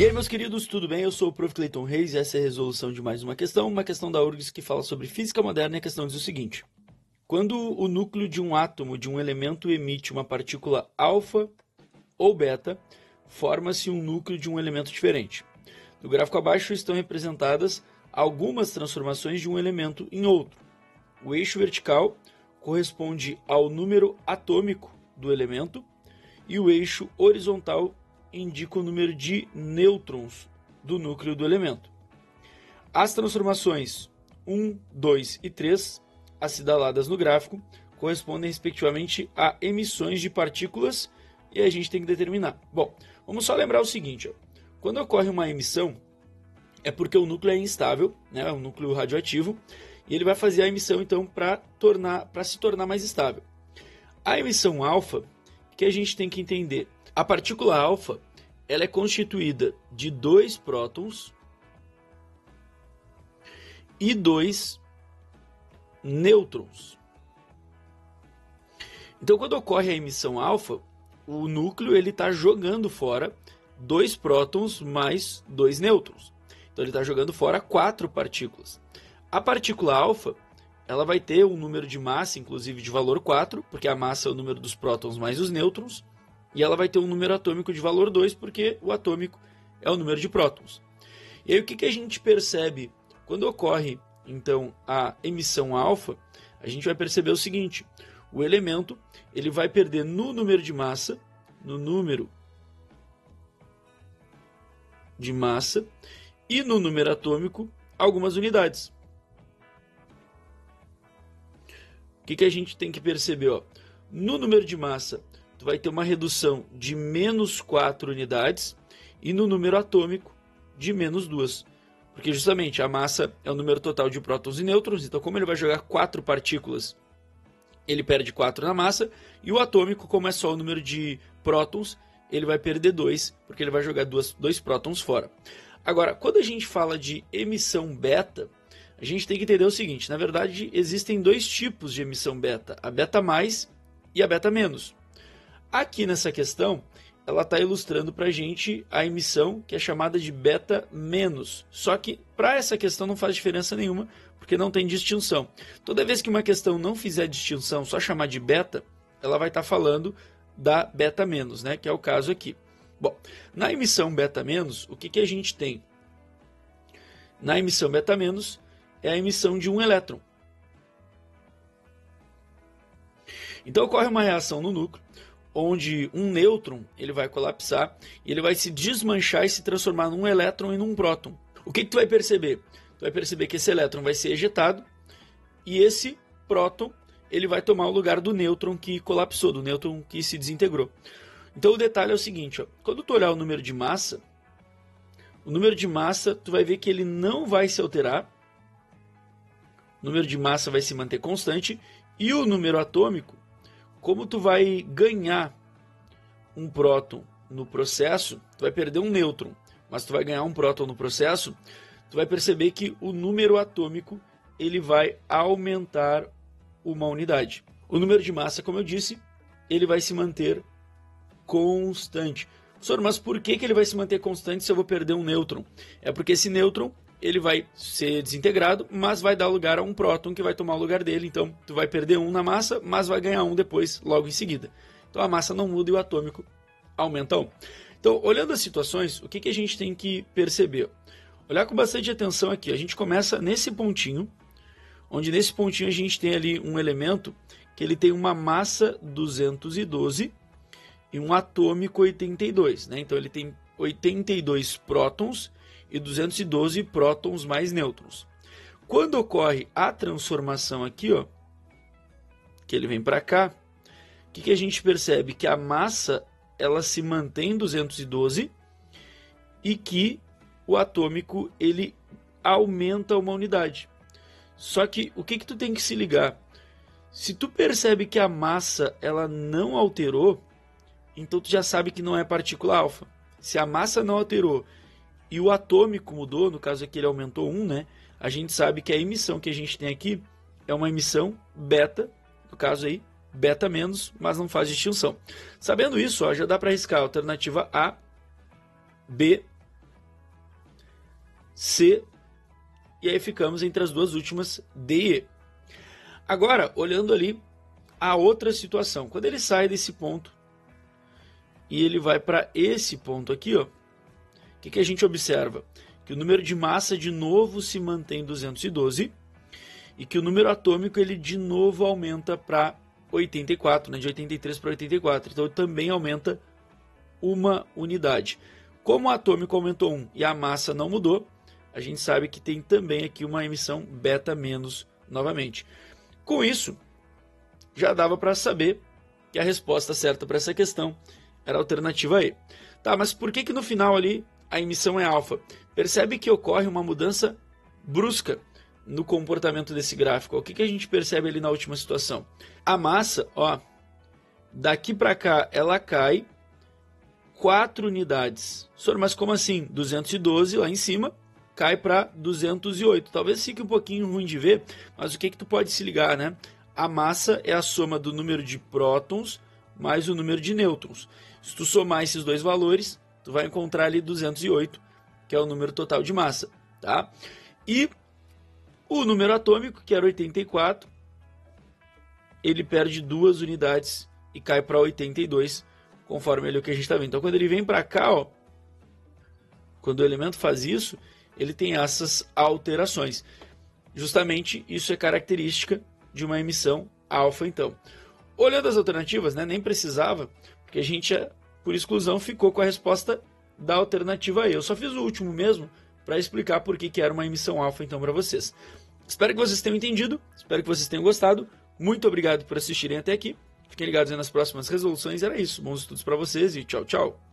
E aí, meus queridos, tudo bem? Eu sou o Prof. Clayton Reis e essa é a resolução de mais uma questão da URGS que fala sobre física moderna, e a questão diz o seguinte: quando o núcleo de um átomo de um elemento emite uma partícula alfa ou beta, forma-se um núcleo de um elemento diferente. No gráfico abaixo estão representadas algumas transformações de um elemento em outro. O eixo vertical corresponde ao número atômico do elemento e o eixo horizontal indica o número de nêutrons do núcleo do elemento. As transformações 1, 2 e 3, assinaladas no gráfico, correspondem respectivamente a emissões de partículas e a gente tem que determinar. Bom, vamos só lembrar o seguinte: quando ocorre uma emissão, é porque o núcleo é instável, né, é um núcleo radioativo, e ele vai fazer a emissão então para se tornar mais estável. A emissão alfa, que a gente tem que entender, a partícula alfa, ela é constituída de 2 prótons e 2 nêutrons. Então, quando ocorre a emissão alfa, o núcleo está jogando fora 2 prótons mais 2 nêutrons. Então, ele está jogando fora 4 partículas. A partícula alfa, ela vai ter um número de massa, inclusive de valor 4, porque a massa é o número dos prótons mais os nêutrons, e ela vai ter um número atômico de valor 2, porque o atômico é o número de prótons. E aí o que a gente percebe quando ocorre então a emissão alfa? A gente vai perceber o seguinte: o elemento ele vai perder no número de massa, e no número atômico algumas unidades. O que a gente tem que perceber? Ó? No número de massa, tu vai ter uma redução de menos 4 unidades e no número atômico de menos 2. Porque justamente a massa é o número total de prótons e nêutrons, então como ele vai jogar 4 partículas, ele perde 4 na massa, e o atômico, como é só o número de prótons, ele vai perder 2, porque ele vai jogar 2 prótons fora. Agora, quando a gente fala de emissão beta, a gente tem que entender o seguinte: na verdade existem 2 tipos de emissão beta, a beta mais e a beta menos. Aqui nessa questão, ela está ilustrando para a gente a emissão que é chamada de beta menos. Só que para essa questão não faz diferença nenhuma, porque não tem distinção. Toda vez que uma questão não fizer distinção, só chamar de beta, ela vai estar falando da beta menos, né? Que é o caso aqui. Bom, na emissão beta menos, o que a gente tem? Na emissão beta menos é a emissão de um elétron. Então ocorre uma reação no núcleo, onde um nêutron ele vai colapsar e ele vai se desmanchar e se transformar num elétron e num próton. O que tu vai perceber? Tu vai perceber que esse elétron vai ser ejetado e esse próton ele vai tomar o lugar do nêutron que colapsou, do nêutron que se desintegrou. Então o detalhe é o seguinte: ó, quando tu olhar o número de massa, tu vai ver que ele não vai se alterar, o número de massa vai se manter constante, e o número atômico, como tu vai ganhar um próton no processo, tu vai perder um nêutron, mas tu vai ganhar um próton no processo, tu vai perceber que o número atômico ele vai aumentar uma unidade. O número de massa, como eu disse, ele vai se manter constante. Professor, mas por que ele vai se manter constante se eu vou perder um nêutron? É porque esse nêutron ele vai ser desintegrado, mas vai dar lugar a um próton que vai tomar o lugar dele. Então, tu vai perder um na massa, mas vai ganhar um depois, logo em seguida. Então, a massa não muda e o atômico aumenta 1. Então, olhando as situações, o que a gente tem que perceber? Olhar com bastante atenção aqui. A gente começa nesse pontinho, onde nesse pontinho a gente tem ali um elemento que ele tem uma massa 212 e um atômico 82. Né? Então, ele tem 82 prótons e 212 prótons mais nêutrons. Quando ocorre a transformação aqui, ó, que ele vem para cá, o que a gente percebe? Que a massa ela se mantém em 212 e que o atômico ele aumenta uma unidade. Só que o que tu tem que se ligar? Se tu percebe que a massa ela não alterou, então tu já sabe que não é partícula alfa. Se a massa não alterou e o atômico mudou, no caso aqui ele aumentou 1, né? A gente sabe que a emissão que a gente tem aqui é uma emissão beta, no caso aí, beta menos, mas não faz distinção. Sabendo isso, ó, já dá para arriscar a alternativa A, B C, e aí ficamos entre as duas últimas, D e E. Agora, olhando ali a outra situação, quando ele sai desse ponto e ele vai para esse ponto aqui, ó, o que a gente observa? Que o número de massa de novo se mantém 212 e que o número atômico ele de novo aumenta para 84, né, de 83 para 84, então também aumenta uma unidade. Como o atômico aumentou 1 e a massa não mudou, a gente sabe que tem também aqui uma emissão beta menos novamente. Com isso, já dava para saber que a resposta certa para essa questão era a alternativa E. Tá, mas por que no final ali a emissão é alfa? Percebe que ocorre uma mudança brusca no comportamento desse gráfico. O que a gente percebe ali na última situação? A massa, ó, daqui para cá ela cai 4 unidades. Senhor, mas como assim? 212 lá em cima cai para 208. Talvez fique um pouquinho ruim de ver, mas o que tu pode se ligar, né? A massa é a soma do número de prótons mais o número de nêutrons. Se tu somar esses dois valores, tu vai encontrar ali 208, que é o número total de massa, tá? E o número atômico, que era 84, ele perde 2 unidades e cai para 82, conforme ali o que a gente está vendo. Então, quando ele vem para cá, ó, quando o elemento faz isso, ele tem essas alterações. Justamente isso é característica de uma emissão alfa, então. Olhando as alternativas, né, nem precisava, porque a gente, por exclusão, ficou com a resposta da alternativa E. Eu só fiz o último mesmo para explicar por que era uma emissão alfa, então, para vocês. Espero que vocês tenham entendido, espero que vocês tenham gostado. Muito obrigado por assistirem até aqui. Fiquem ligados aí nas próximas resoluções. Era isso. Bons estudos para vocês e tchau, tchau.